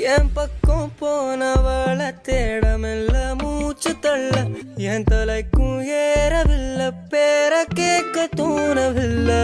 என் பக்கம் போனவள தேடமில்ல மூச்சு தள்ள என் தலைக்கும் ஏறவில்லை பேர கேட்க தோணவில்லை